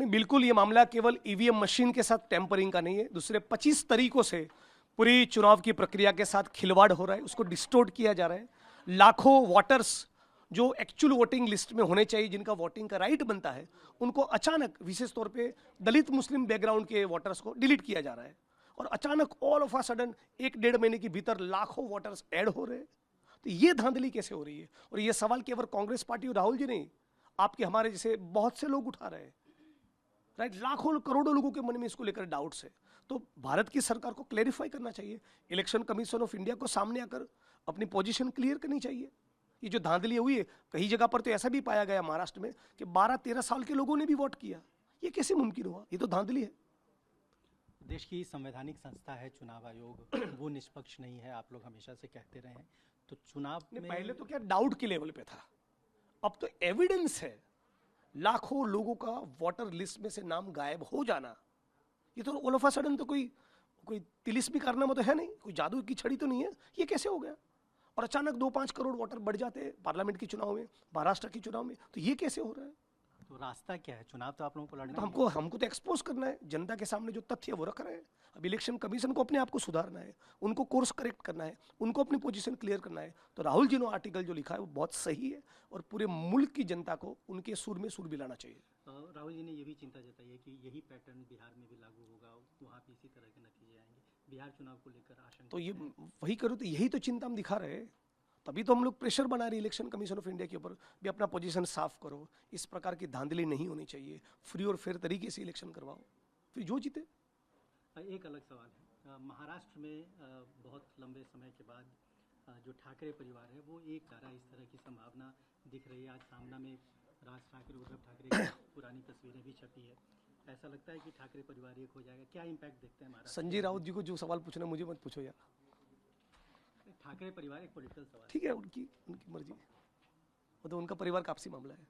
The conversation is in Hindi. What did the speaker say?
बिल्कुल ये मामला केवल ईवीएम मशीन के साथ टेम्परिंग का नहीं है। दूसरे 25 तरीकों से पूरी चुनाव की प्रक्रिया के साथ खिलवाड़ हो रहा है, उसको डिस्टोर्ट किया जा रहा है। लाखों वोटर्स जो एक्चुअल वोटिंग लिस्ट में होने चाहिए, जिनका वोटिंग का राइट बनता है, उनको अचानक विशेष तौर पे दलित मुस्लिम बैकग्राउंड के वोटर्स को डिलीट किया जा रहा है। और अचानक ऑल ऑफ अ सडन 1-1.5 महीने के भीतर लाखों वोटर्स ऐड हो रहे हैं। तो ये धांधली कैसे हो रही है? और ये सवाल केवल कांग्रेस पार्टी और राहुल जी नहीं, आपके हमारे जैसे बहुत से लोग उठा रहे हैं। राइट, लाखों करोड़ों लोगों के मन में इसको लेकर डाउट्स है। तो भारत की सरकार को क्लेरिफाई करना चाहिए, इलेक्शन कमीशन ऑफ इंडिया को सामने आकर अपनी पोजीशन क्लियर करनी चाहिए। ये जो धांधली हुई है, कई जगह पर तो ऐसा भी पाया गया महाराष्ट्र में कि 12-13 साल के लोगों ने भी वोट किया। ये कैसे मुमकिन हुआ? ये तो धांधली है। देश की संवैधानिक संस्था है चुनाव आयोग, वो निष्पक्ष नहीं है, आप लोग हमेशा से कहते रहे हैं। तो चुनाव में पहले तो क्या डाउट के लेवल पे था, अब तो एविडेंस है। लाखों लोगों का वोटर लिस्ट में से नाम गायब हो जाना, ये तो ऑल ऑफ अ सडन तो कोई तिलिस्मी कारनामा तो है नहीं, कोई जादू की छड़ी तो नहीं है। ये कैसे हो गया? और अचानक 2-5 करोड़ वोटर बढ़ जाते हैं पार्लियामेंट के चुनाव में, महाराष्ट्र के चुनाव में, तो ये कैसे हो रहा है? तो रास्ता क्या है? चुनाव तो आप लोगों को लड़ना तो है। हमको तो एक्सपोज करना है, जनता के सामने जो तथ्य है वो रख रहे हैं। अब इलेक्शन कमीशन को अपने आप को सुधारना है, उनको कोर्स करेक्ट करना है, उनको अपनी पोजीशन क्लियर करना है। तो राहुल जी ने आर्टिकल जो लिखा है वो बहुत सही है और पूरे मुल्क की जनता को उनके सुर में सुर मिलाना चाहिए। राहुल जी ने ये भी चिंता जताई है कि यही पैटर्न बिहार में भी लागू होगा, वहाँ भी इसी तरह के नतीजे आएंगे। बिहार चुनाव को लेकर आशंका तो ये वही करो, तो यही तो चिंता हम दिखा रहे हैं। तभी तो हम लोग प्रेशर बना रहे हैं इलेक्शन कमीशन ऑफ इंडिया के ऊपर भी, अपना पोजीशन साफ करो, इस प्रकार की धांधली नहीं होनी चाहिए, फ्री और फेयर तरीके से इलेक्शन करवाओ, फिर जो जीते। एक अलग सवाल है, महाराष्ट्र में बहुत लंबे समय के बाद जो ठाकरे परिवार है वो एक आ रहा है, इस तरह की संभावना दिख रही है। आज सामना में राज ठाकरे, उद्धव ठाकरे की पुरानी तस्वीरें भी छपी है। ऐसा लगता है कि ठाकरे परिवार एक हो जाएगा, क्या इम्पैक्ट देखते हैं महाराष्ट्र? संजय राउत जी को जो सवाल पूछना मुझे मत पूछो यार। ठाकरे परिवार एक पॉलिटिकल सवाल, ठीक है, उनकी मर्जी, वो तो उनका परिवार का आपसी मामला है।